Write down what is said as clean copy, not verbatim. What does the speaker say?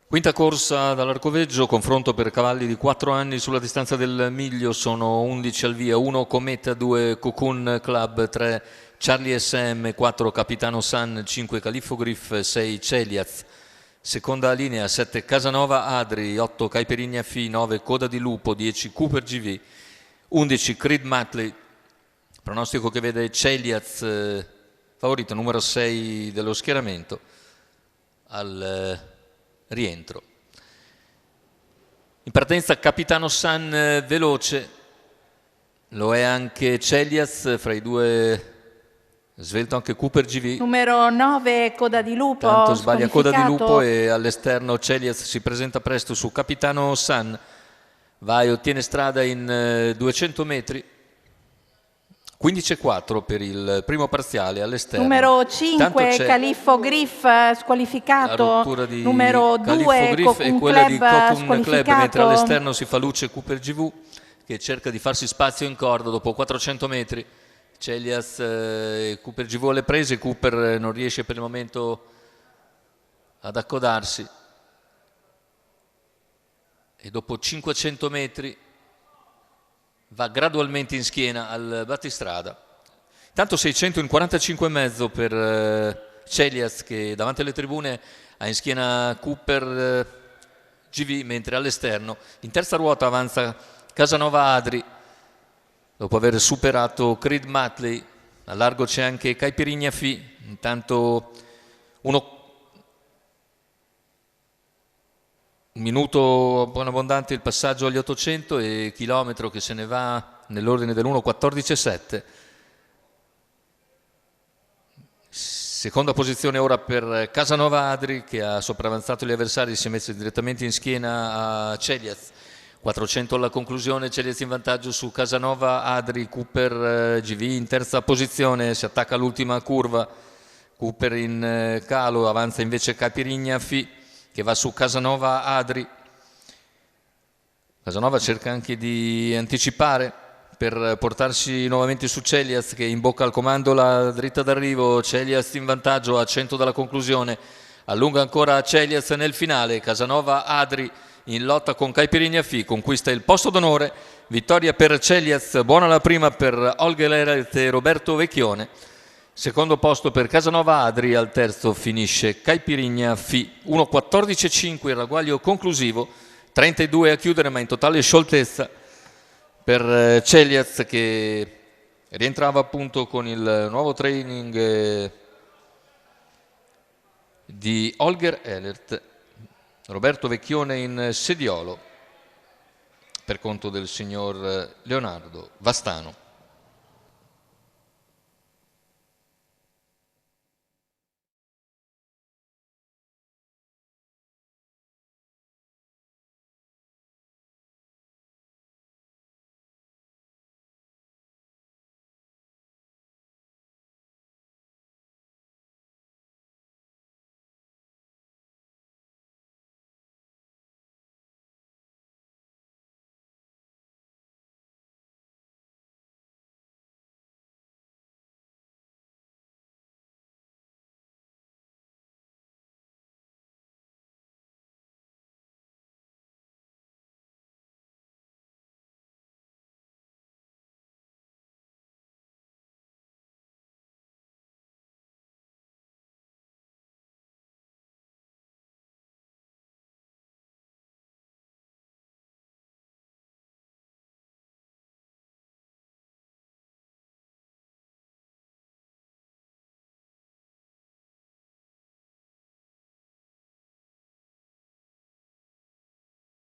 Quinta corsa dall'Arcoveggio, confronto per cavalli di 4 anni sulla distanza del miglio, sono 11 al via, 1 Cometa, 2 Cocoon Club, 3 Charlie SM, 4 Capitano Sun, 5 Califfo Griff, 6 Celiaz. Seconda linea, 7 Casanova Adri, 8 Caipirinha Fi, 9 Coda di Lupo, 10 Cooper GV, 11 Creed Matley, pronostico che vede Celiaz favorito numero 6 dello schieramento al rientro. In partenza Capitano Sun veloce, lo è anche Celiaz, fra i due svelto anche Cooper GV. Numero 9 Coda di Lupo, tanto sbaglia Coda di Lupo e all'esterno Celiaz si presenta presto su Capitano Sun, va e ottiene strada in 200 metri. 15,4 per il primo parziale all'esterno. Numero 5 Califfo Griff squalificato. Numero 2 Griff e quella di Cocoon Club, mentre all'esterno si fa luce Cooper GV che cerca di farsi spazio in corda dopo 400 metri. Celiaz e Cooper GV alle prese, Cooper non riesce per il momento ad accodarsi e dopo 500 metri va gradualmente in schiena al battistrada. Intanto 600 in 45,5 per Celiaz, che davanti alle tribune ha in schiena Cooper GV, mentre all'esterno in terza ruota avanza Casanova Adri dopo aver superato Creed Matley. A largo c'è anche Caipirinha Fi, intanto un minuto buon abbondante il passaggio agli 800 e chilometro che se ne va nell'ordine dell'1:14,7. Seconda posizione ora per Casanova Adri, che ha sopravanzato gli avversari, si è messo direttamente in schiena a Celiaz. 400 alla conclusione, Celiaz in vantaggio su Casanova Adri. Cooper GV in terza posizione, si attacca all'ultima curva, Cooper in calo, avanza invece Caipirinha Fi che va su Casanova Adri. Casanova cerca anche di anticipare per portarsi nuovamente su Celiaz, che imbocca al comando la dritta d'arrivo. Celiaz in vantaggio a 100 dalla conclusione, allunga ancora Celiaz nel finale. Casanova Adri in lotta con Caipirinha Fi conquista il posto d'onore, vittoria per Celiaz, buona la prima per Olga Lerelt e Roberto Vecchione. Secondo posto per Casanova Adri, al terzo finisce Caipirinha Fi. 1:14,5 il ragguaglio conclusivo, 32 a chiudere, ma in totale scioltezza per Celiaz, che rientrava appunto con il nuovo training di Holger Ehlert. Roberto Vecchione in sediolo per conto del signor Leonardo Vastano.